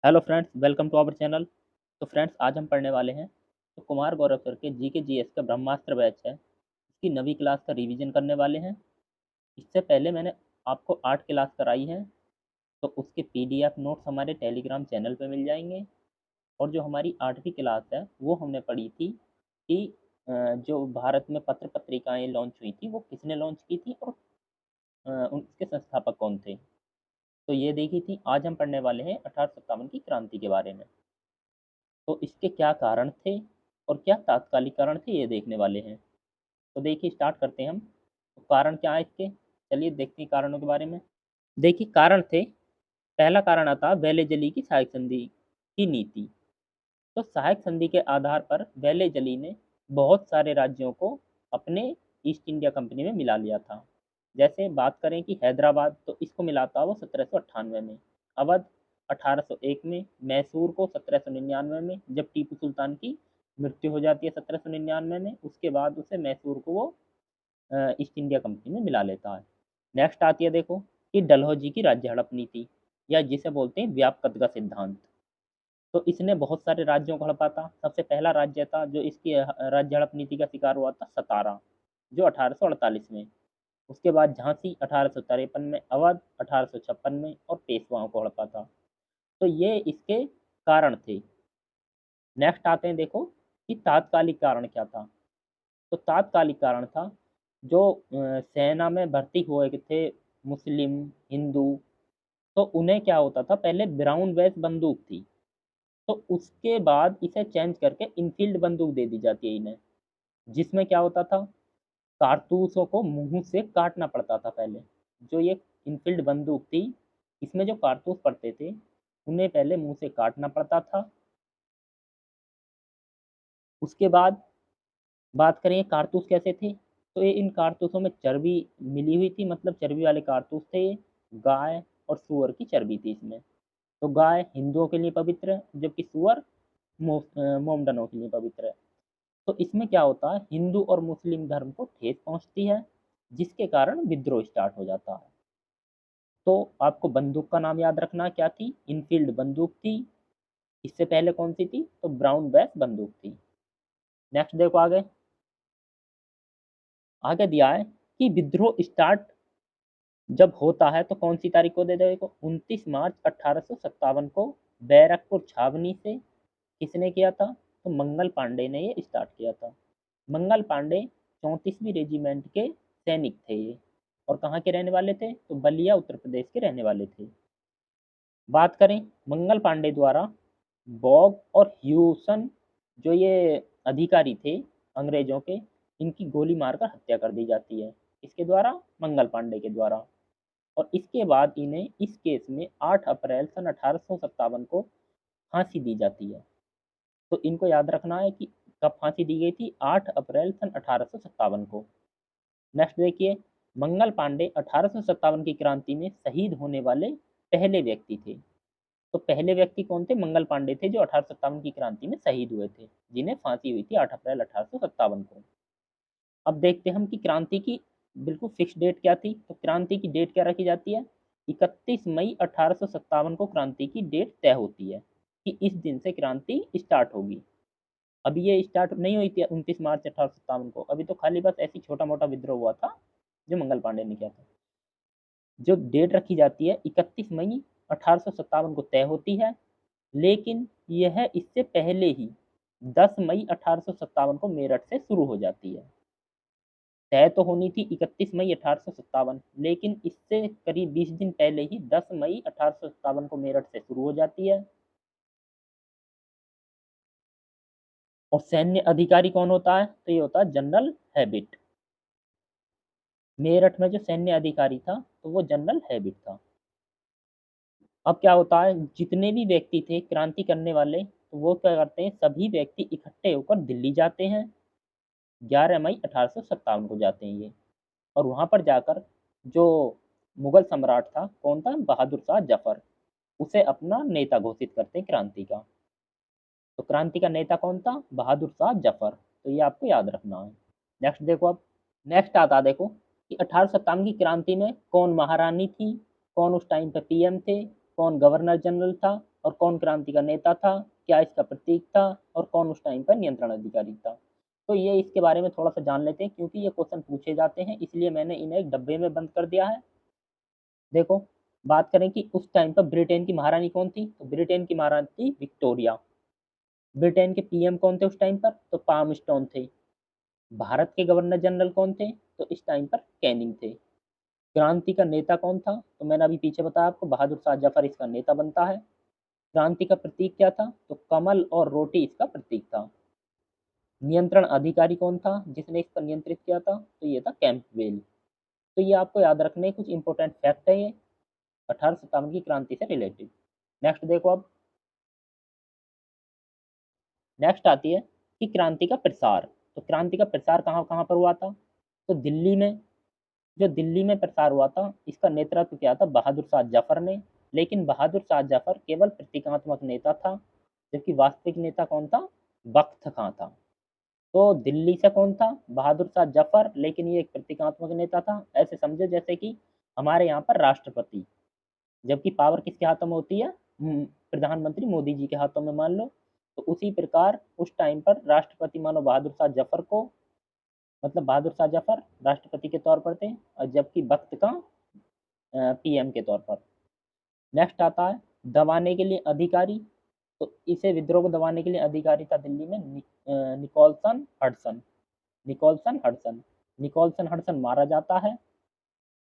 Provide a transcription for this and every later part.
Hello friends, welcome to our channel. तो friends, आज हम पढ़ने वाले हैं तो कुमार गौरव सर के जीके जीएस का ब्रह्मास्त्र बैच है, इसकी नवी क्लास का रिवीजन करने वाले हैं। इससे पहले मैंने आपको 8 क्लास कराई है, तो उसके पीडीएफ नोट्स हमारे टेलीग्राम चैनल पे मिल जाएंगे। और जो हमारी 8वीं क्लास है वो हमने पढ़ी थी कि जो भारत में पत्र पत्रिकाएँ लॉन्च हुई थी वो किसने लॉन्च की थी और उनके संस्थापक कौन थे। तो ये देखी थी। आज हम पढ़ने वाले हैं 1857 की क्रांति के बारे में। तो इसके क्या कारण थे और क्या तात्कालिक कारण थे, ये देखने वाले हैं। तो देखिए, स्टार्ट करते हैं हम। तो कारण क्या है इसके, चलिए देखते हैं कारणों के बारे में। देखिए, कारण थे, पहला कारण आता वेले जली की सहायक संधि की नीति। तो सहायक संधि के आधार पर वेले जली ने बहुत सारे राज्यों को अपने ईस्ट इंडिया कंपनी में मिला लिया था। जैसे बात करें कि हैदराबाद, तो इसको मिला था वो 1798 में, अवध 1801 में, मैसूर को 1799 में, जब टीपू सुल्तान की मृत्यु हो जाती है 1799 में, उसके बाद उसे मैसूर को वो ईस्ट इंडिया कंपनी में मिला लेता है। नेक्स्ट आती है, देखो, कि डलहौजी की राज्य हड़प नीति, या जिसे बोलते हैं व्यापकता का सिद्धांत। तो इसने बहुत सारे राज्यों को हड़पा था। सबसे पहला राज्य था जो इसकी राज्य हड़प नीति का शिकार हुआ था, सतारा, जो 1848 में। उसके बाद झांसी 1853 में, अवध 1856 में, और पेशवाओं को हड़पा था। तो ये इसके कारण थे। नेक्स्ट आते हैं, देखो, कि तात्कालिक कारण क्या था। तो तात्कालिक कारण था जो सेना में भर्ती हुए थे मुस्लिम, हिंदू, तो उन्हें क्या होता था, पहले ब्राउन बेस बंदूक थी, तो उसके बाद इसे चेंज करके इनफील्ड बंदूक दे दी जाती है इन्हें, जिसमें क्या होता था, कारतूसों को मुंह से काटना पड़ता था पहले। जो ये इनफील्ड बंदूक थी, इसमें जो कारतूस पड़ते थे उन्हें पहले मुंह से काटना पड़ता था। उसके बाद बात करें कारतूस कैसे थे, तो ये इन कारतूसों में चर्बी मिली हुई थी, मतलब चर्बी वाले कारतूस थे ये। गाय और सुअर की चर्बी थी इसमें। तो गाय हिंदुओं के लिए पवित्र है, जबकि सुअर मोमडनों के लिए पवित्र है। तो इसमें क्या होता है, हिंदू और मुस्लिम धर्म को ठेस पहुंचती है, जिसके कारण विद्रोह स्टार्ट हो जाता है। तो आपको बंदूक का नाम याद रखना, क्या थी, इनफील्ड बंदूक थी। इससे पहले कौन सी थी, तो ब्राउन बैस बंदूक थी। नेक्स्ट देखो, आगे आगे दिया है कि विद्रोह स्टार्ट जब होता है तो कौन सी तारीख को दे, देखो 29 मार्च 1857 को बैरकपुर छावनी से। किसने किया था, तो मंगल पांडे ने ये स्टार्ट किया था। मंगल पांडे 34वीं रेजिमेंट के सैनिक थे ये, और कहाँ के रहने वाले थे, तो बलिया उत्तर प्रदेश के रहने वाले थे। बात करें मंगल पांडे द्वारा बॉब और ह्यूसन, जो ये अधिकारी थे अंग्रेजों के, इनकी गोली मारकर हत्या कर दी जाती है। इसके द्वारा, मंगल पांडे के द्वारा। और इसके बाद इन्हें इस केस में 8 अप्रैल सन 1857 को फांसी दी जाती है। तो इनको याद रखना है कि कब फांसी दी गई थी, 8 अप्रैल सन 1857 को। नेक्स्ट देखिए, मंगल पांडे 1857 की क्रांति में शहीद होने वाले पहले व्यक्ति थे। तो पहले व्यक्ति कौन थे, मंगल पांडे थे, जो 1857 की क्रांति में शहीद हुए थे, जिन्हें फांसी हुई थी 8 अप्रैल 1857 को। अब देखते हैं हम कि क्रांति की बिल्कुल फिक्स डेट क्या थी। तो क्रांति की डेट क्या रखी जाती है, 31 मई 1857 को क्रांति की डेट तय होती है कि इस दिन से क्रांति स्टार्ट होगी। अभी ये स्टार्ट नहीं हुई थी 29 मार्च 1857 को, अभी तो खाली बस ऐसी छोटा मोटा विद्रोह हुआ था जो मंगल पांडे ने किया था। जो डेट रखी जाती है 31 मई 1857 को तय होती है, लेकिन यह इससे पहले ही 10 मई 1857 को मेरठ से शुरू हो जाती है। तय तो होनी थी 31 मई 1857, लेकिन इससे करीब 20 दिन पहले ही 10 मई 1857 को मेरठ से शुरू हो जाती है। और सैन्य अधिकारी कौन होता है, तो ये होता है जनरल हैबिट। मेरठ में जो सैन्य अधिकारी था तो वो जनरल हैबिट था। अब क्या होता है, जितने भी व्यक्ति थे क्रांति करने वाले, तो वो क्या करते हैं, सभी व्यक्ति इकट्ठे होकर दिल्ली जाते हैं। 11 मई 1857 को जाते हैं ये। और वहां पर जाकर जो मुगल सम्राट था, कौन था, बहादुर शाह जफर, उसे अपना नेता घोषित करते हैं क्रांति का। तो क्रांति का नेता कौन था, बहादुर शाह जफर। तो ये आपको याद रखना है। नेक्स्ट देखो, अब नेक्स्ट आता, देखो, कि 1857 की क्रांति में कौन महारानी थी, कौन उस टाइम पे पीएम थे, कौन गवर्नर जनरल था, और कौन क्रांति का नेता था, क्या इसका प्रतीक था और कौन उस टाइम पर नियंत्रण अधिकारी था। तो ये इसके बारे में थोड़ा सा जान लेते हैं, क्योंकि ये क्वेश्चन पूछे जाते हैं, इसलिए मैंने इन्हें एक डब्बे में बंद कर दिया है। देखो, बात करें कि उस टाइम पर ब्रिटेन की महारानी कौन थी, तो ब्रिटेन की महारानी थी विक्टोरिया। ब्रिटेन के पीएम कौन थे उस टाइम पर, तो पाम स्टोन थे। भारत के गवर्नर जनरल कौन थे, तो इस टाइम पर कैनिंग थे। क्रांति का नेता कौन था, तो मैंने अभी पीछे बताया आपको, बहादुर शाह जफर इसका नेता बनता है। क्रांति का प्रतीक क्या था, तो कमल और रोटी इसका प्रतीक था। नियंत्रण अधिकारी कौन था जिसने इस पर नियंत्रित किया था, तो ये था कैंपबेल। तो ये आपको याद रखने कुछ इंपॉर्टेंट फैक्ट है ये 1857 की क्रांति से रिलेटेड। नेक्स्ट देखो, अब नेक्स्ट आती है कि क्रांति का प्रसार। तो क्रांति का प्रसार कहाँ कहाँ पर हुआ था, तो दिल्ली में। जो दिल्ली में प्रसार हुआ था, इसका नेतृत्व किया था बहादुर शाह जफर ने। लेकिन बहादुर शाह जफर केवल प्रतीकात्मक नेता था, जबकि वास्तविक नेता कौन था, बख्त खां था। तो दिल्ली से कौन था, बहादुर शाह जफर, लेकिन ये एक प्रतीकात्मक नेता था। ऐसे समझो जैसे कि हमारे यहाँ पर राष्ट्रपति, जबकि पावर किसके हाथों में होती है, प्रधानमंत्री मोदी जी के हाथों में, मान लो। तो उसी प्रकार उस टाइम पर राष्ट्रपति मानो बहादुर शाह जफर को, मतलब बहादुर शाह जफर राष्ट्रपति के तौर पर थे, और जबकि वक्त का पीएम के तौर पर। नेक्स्ट आता है दबाने के लिए अधिकारी। तो इसे विद्रोह को दबाने के लिए अधिकारी था दिल्ली में Nicholson Hudson. Nicholson Hudson Nicholson Hudson मारा जाता है।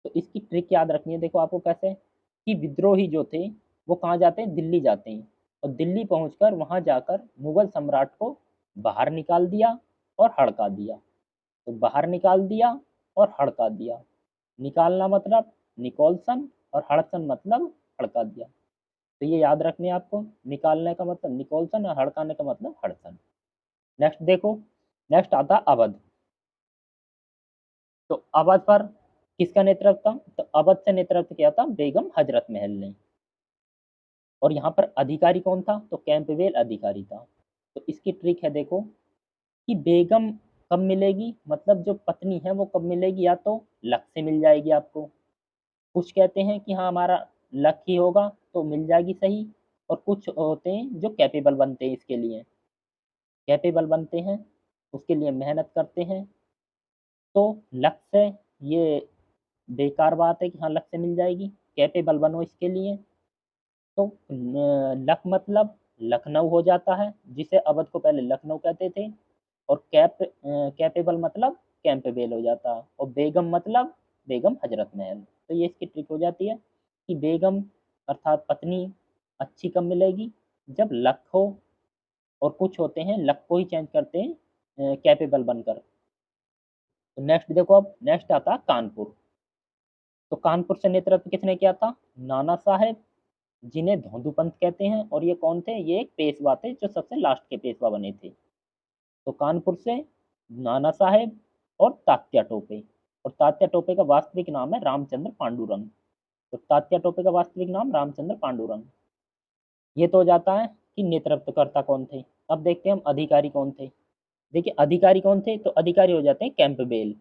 तो इसकी ट्रिक याद रखनी है, देखो आपको कैसे, कि विद्रोही जो थे वो कहाँ जाते हैं, दिल्ली जाते हैं, और दिल्ली पहुंचकर वहां जाकर मुगल सम्राट को बाहर निकाल दिया और हड़का दिया। तो बाहर निकाल दिया और हड़का दिया। निकालना मतलब निकोलसन और हड़सन मतलब हड़का दिया। तो ये याद रखने आपको, निकालने का मतलब निकोलसन और हड़काने का मतलब हड़सन। नेक्स्ट देखो, नेक्स्ट आता अवध। तो अवध पर किसका नेतृत्व था, तो अवध से नेतृत्व किया था बेगम हजरत महल ने। और यहाँ पर अधिकारी कौन था, तो कैंपबेल अधिकारी था। तो इसकी ट्रिक है देखो, कि बेगम कब मिलेगी, मतलब जो पत्नी है वो कब मिलेगी, या तो लक से मिल जाएगी आपको। कुछ कहते हैं कि हाँ हमारा लक ही होगा तो मिल जाएगी, सही। और कुछ होते हैं जो कैपेबल बनते हैं, इसके लिए कैपेबल बनते हैं, उसके लिए मेहनत करते हैं। तो लक से, ये बेकार बात है कि हाँ लक से मिल जाएगी, कैपेबल बनो इसके लिए। तो लक मतलब लखनऊ हो जाता है, जिसे अवध को पहले लखनऊ कहते थे। और कैपेबल मतलब कैंपबेल हो जाता है। और बेगम मतलब बेगम हजरत महल। तो ये इसकी ट्रिक हो जाती है कि बेगम अर्थात पत्नी अच्छी कब मिलेगी, जब लक हो। और कुछ होते हैं लक को ही चेंज करते हैं कैपेबल बनकर। तो नेक्स्ट देखो, अब नेक्स्ट आता है कानपुर। तो कानपुर से नेतृत्व किसने किया था, नाना साहेब, जिन्हें धोंदू पंथ कहते हैं। और ये कौन थे, ये एक पेशवा थे जो सबसे लास्ट के पेशवा बने थे। तो कानपुर से नाना साहेब और तात्या टोपे। और तात्या टोपे का वास्तविक नाम है रामचंद्र पांडुरंग। तो तात्या टोपे का वास्तविक नाम रामचंद्र पांडुरंग। ये तो हो जाता है कि नेतृत्वकर्ता कौन थे। अब देखते हैं हम अधिकारी कौन थे। देखिए अधिकारी कौन थे, तो अधिकारी हो जाते हैं कैंपबेल।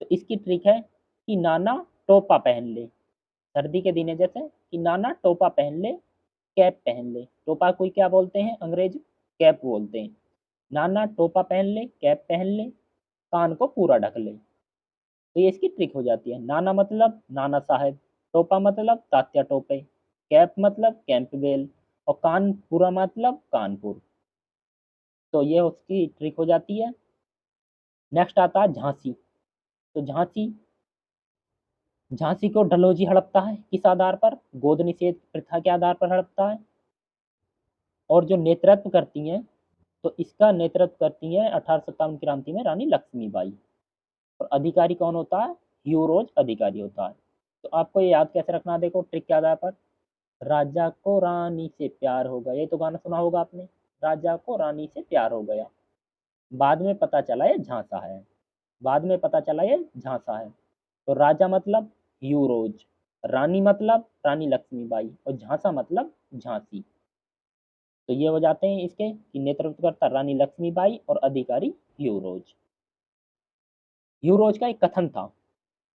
तो इसकी ट्रिक है कि नाना टोपा पहन ले, सर्दी के दिन है जैसे, कि नाना टोपा पहन ले, कैप पहन ले। टोपा कोई क्या बोलते हैं अंग्रेज, कैप बोलते हैं। नाना टोपा पहन ले, कैप पहन ले, कान को पूरा ढक ले। तो ये इसकी ट्रिक हो जाती है। नाना मतलब नाना साहेब, टोपा मतलब तात्या टोपे, कैप मतलब कैंपबेल, और कान पूरा मतलब कानपुर। तो ये उसकी ट्रिक हो जाती है। नेक्स्ट आता है झांसी। तो झांसी, झांसी को डलहौजी हड़पता है, किस आधार पर, गोद निषेध प्रथा के आधार पर हड़पता है। और जो नेतृत्व करती हैं, तो इसका नेतृत्व करती है 1857 क्रांति में रानी लक्ष्मीबाई। और अधिकारी कौन होता है, ह्यूरोज अधिकारी होता है। तो आपको ये याद कैसे रखना है, देखो ट्रिक के आधार पर। राजा को रानी से प्यार हो गया, ये तो गाना सुना होगा आपने, राजा को रानी से प्यार हो गया। बाद में पता चला ये झांसा है, बाद में पता चला ये झांसा है। तो राजा मतलब ह्यूरोज, रानी मतलब रानी लक्ष्मीबाई, और झांसा मतलब झांसी। तो ये हो जाते हैं इसके कि नेतृत्वकर्ता रानी लक्ष्मीबाई और अधिकारी ह्यूरोज। ह्यूरोज का एक कथन था,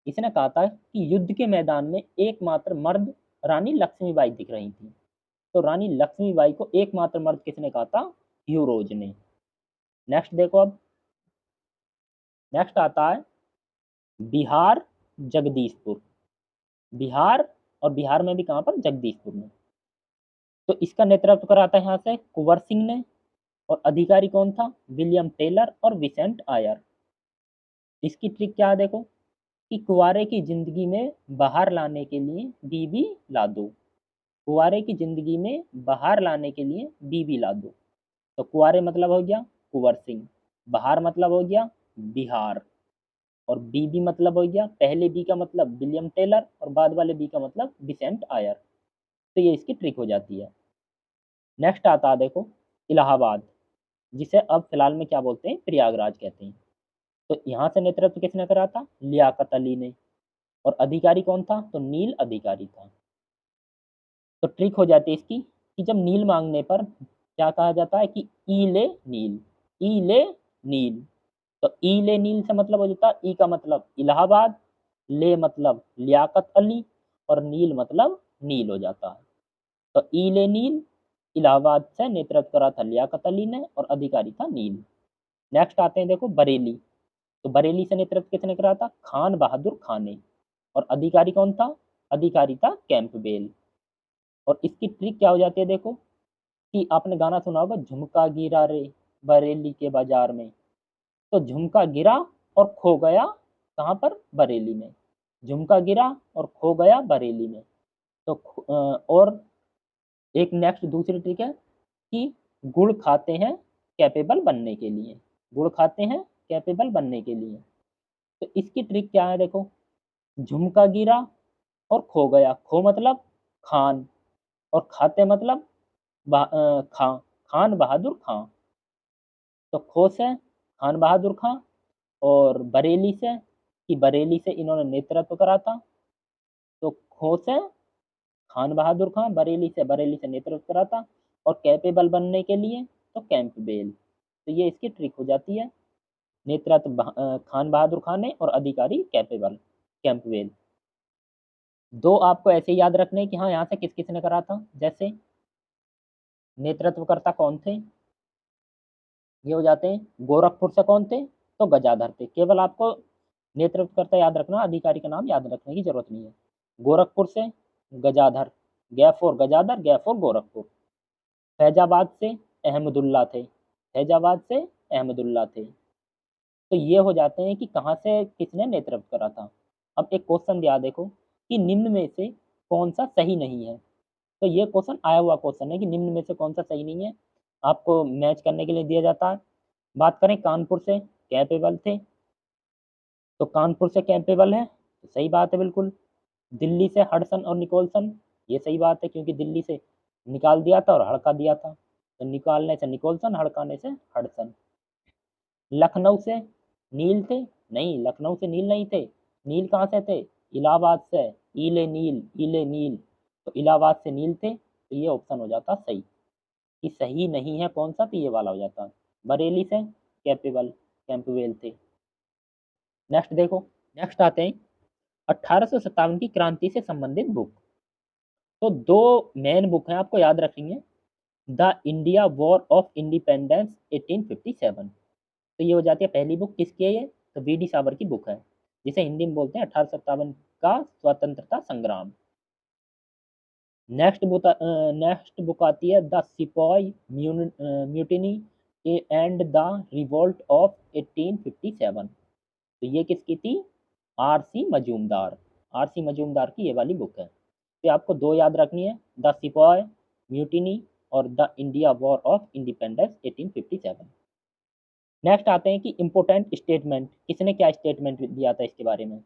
इसने कहा था कि युद्ध के मैदान में एकमात्र मर्द रानी लक्ष्मीबाई दिख रही थी। तो रानी लक्ष्मीबाई को एकमात्र मर्द किसने कहा था? ह्यूरोज ने। नेक्स्ट देखो, अब नेक्स्ट आता है बिहार, जगदीशपुर। बिहार, और बिहार में भी कहाँ पर? जगदीशपुर में। तो इसका नेतृत्व करा था यहाँ से कुंवर सिंह ने, और अधिकारी कौन था? विलियम टेलर और विसेंट आयर। इसकी ट्रिक क्या है देखो, कि कुंवारे की जिंदगी में बाहर लाने के लिए बीबी ला दो। कुंवारे की जिंदगी में बाहर लाने के लिए बीबी ला दो। तो कुंवारे मतलब हो गया कुंवर सिंह, बाहर मतलब हो गया बिहार, और बीबी मतलब हो गया, पहले बी का मतलब विलियम टेलर और बाद वाले बी का मतलब विसेंट आयर। तो ये इसकी ट्रिक हो जाती है। नेक्स्ट आता है देखो इलाहाबाद, जिसे अब फिलहाल में क्या बोलते हैं? प्रयागराज कहते हैं। तो यहाँ से नेतृत्व किसने करा था? लियाकत अली ने। और अधिकारी कौन था? तो नील अधिकारी था। तो ट्रिक हो जाती है इसकी, कि जब नील मांगने पर क्या कहा जाता है? कि ई ले नील, ई ले नील। तो ई ले नील से मतलब हो जाता है, ई का मतलब इलाहाबाद, ले मतलब लियाकत अली, और नील मतलब नील हो जाता है। तो ई ले नील, इलाहाबाद से नेतृत्व करा था लियाकत अली ने, और अधिकारी था नील। नेक्स्ट आते हैं देखो बरेली। तो बरेली से नेतृत्व किसने करा था? खान बहादुर खान ने। और अधिकारी कौन था? अधिकारी था कैंपबेल। और इसकी ट्रिक क्या हो जाती है देखो, कि आपने गाना सुना होगा, झुमका गिरा रे बरेली के बाजार में। तो झुमका गिरा और खो गया कहाँ पर? बरेली में। झुमका गिरा और खो गया बरेली में। तो और एक नेक्स्ट दूसरी ट्रिक है, कि गुड़ खाते हैं कैपेबल बनने के लिए। गुड़ खाते हैं कैपेबल बनने के लिए। तो इसकी ट्रिक क्या है देखो, झुमका गिरा और खो गया। खो मतलब खान, और खाते मतलब खां, खान बहादुर खां। तो खो से खान बहादुर खां, और बरेली से, कि बरेली से इन्होंने नेतृत्व करा था। तो खो से खान बहादुर खां, बरेली से नेतृत्व करा था, और कैपेबल बनने के लिए तो कैंपबेल। तो ये इसकी ट्रिक हो जाती है, नेतृत्व खान बहादुर खां ने, और अधिकारी कैपेबल कैंपबेल। दो आपको ऐसे याद रखने हैं कि हाँ यहाँ से किस किसने करा था। जैसे नेतृत्वकर्ता कौन थे? ये हो जाते हैं गोरखपुर से कौन थे? तो गजाधर थे। केवल आपको नेतृत्वकर्ता याद रखना, अधिकारी का नाम याद रखने की जरूरत नहीं है। गोरखपुर से गजाधर, गैफोर गजाधर, गैफोर गोरखपुर। फैजाबाद से अहमदुल्ला थे, फैजाबाद से अहमदुल्ला थे। तो ये हो जाते हैं कि कहाँ से किसने नेतृत्व करा था। अब एक क्वेश्चन दिया देखो, कि निम्न में से कौन सा सही नहीं है। तो ये क्वेश्चन आया हुआ क्वेश्चन है, कि निम्न में से कौन सा सही नहीं है, आपको मैच करने के लिए दिया जाता है। बात करें कानपुर से कैपेबल थे, तो कानपुर से कैपेबल है, तो सही बात है बिल्कुल। दिल्ली से हडसन और निकोलसन, ये सही बात है, क्योंकि दिल्ली से निकाल दिया था और हड़का दिया था। तो निकालने से निकोलसन, हड़काने से हडसन। लखनऊ से नील थे? नहीं, लखनऊ से नील नहीं थे। नील कहाँ से थे? इलाहाबाद से। ईले नील, ईले नील। तो इलाहाबाद से नील थे, तो ये ऑप्शन हो जाता सही। कि सही नहीं है कौन सा? तो ये वाला हो जाता। बरेली से कैपेबल कैंपवेल थे। नेक्स्ट देखो, नेक्स्ट आते हैं 1857 की क्रांति से संबंधित बुक। तो दो मेन बुक हैं, आपको याद रखनी है। The India war of independence 1857। तो ये हो जाती है पहली बुक। किसकी है ये? तो बी डी सावर की बुक है, जिसे हिंदी में बोलते हैं 1857 का स्वतंत्रता संग्राम। नेक्स्ट बुक आती है the sepoy mutiny and the revolt of 1857। तो ये किसकी थी? R C Majumdar. R C Majumdar की ये वाली बुक है। तो आपको दो याद रखनी है, द सिपॉय म्यूटिनी और the India war of independence 1857। Next आते हैं कि इम्पोर्टेंट स्टेटमेंट, किसने क्या स्टेटमेंट दिया था इसके बारे में।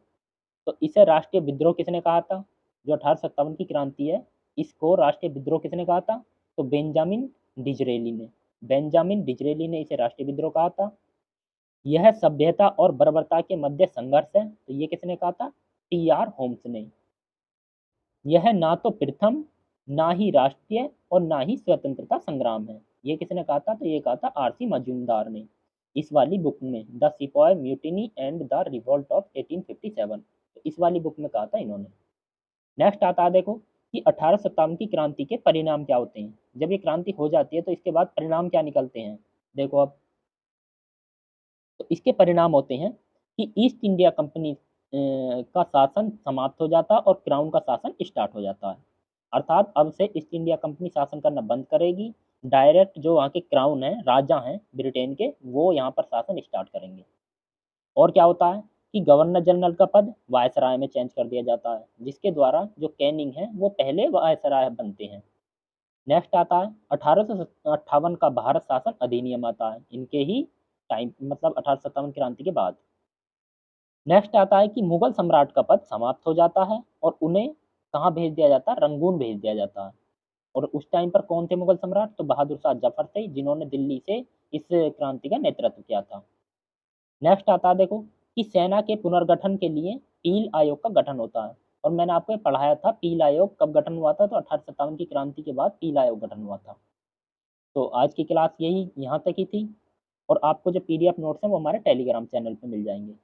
तो इसे राष्ट्रीय विद्रोह किसने कहा था? जो 1857 की क्रांति है, इसको राष्ट्रीय विद्रोह किसने कहा था? तो बेंजामिन डिजरेली ने। बेंजामिन डिजरेली ने इसे राष्ट्रीय विद्रोह कहा था। यह सभ्यता और बर्बरता के मध्य संघर्ष है, तो ये किसने कहा था? टी आर होम्स ने। यह ना तो प्रथम, ना ही राष्ट्रीय और ना ही स्वतंत्रता संग्राम है, ये किसने कहा था? तो ये कहा था आर सी मजूमदार ने, इस वाली बुक में, the sepoy mutiny and the revolt of 1857। तो इस वाली बुक में कहा था इन्होंने। नेक्स्ट आता है देखो, कि 1857 की क्रांति के परिणाम क्या होते हैं। जब ये क्रांति हो जाती है तो इसके बाद परिणाम क्या निकलते हैं, देखो अब। तो इसके परिणाम होते हैं कि ईस्ट इंडिया कंपनी का शासन समाप्त हो जाता है और क्राउन का शासन स्टार्ट हो जाता है। अर्थात अब से ईस्ट इंडिया कंपनी शासन करना बंद करेगी। डायरेक्ट जो वहाँ के क्राउन है, राजा हैं ब्रिटेन के, वो यहाँ पर शासन स्टार्ट करेंगे। और क्या होता है कि गवर्नर जनरल का पद वायसराय में चेंज कर दिया जाता है, जिसके द्वारा जो कैनिंग है वो पहले वायसराय बनते हैं। नेक्स्ट आता है 1858 का भारत शासन अधिनियम आता है, इनके ही टाइम, मतलब 1857 क्रांति के बाद। नेक्स्ट आता है कि मुगल सम्राट का पद समाप्त हो जाता है और उन्हें कहाँ भेज दिया जाता है, रंगून भेज दिया जाता है। और उस टाइम पर कौन थे मुगल सम्राट, तो बहादुर शाह जफर थे, जिन्होंने दिल्ली से इस क्रांति का नेतृत्व किया था। नेक्स्ट आता है देखो कि सेना के पुनर्गठन के लिए पील आयोग का गठन होता है। और मैंने आपको ये पढ़ाया था पील आयोग कब गठन हुआ था, तो 1857 की क्रांति के बाद पील आयोग गठन हुआ था। तो आज की क्लास यही यहाँ तक ही थी। और आपको जो पीडीएफ नोट्स हैं वो हमारे टेलीग्राम चैनल पे मिल जाएंगे।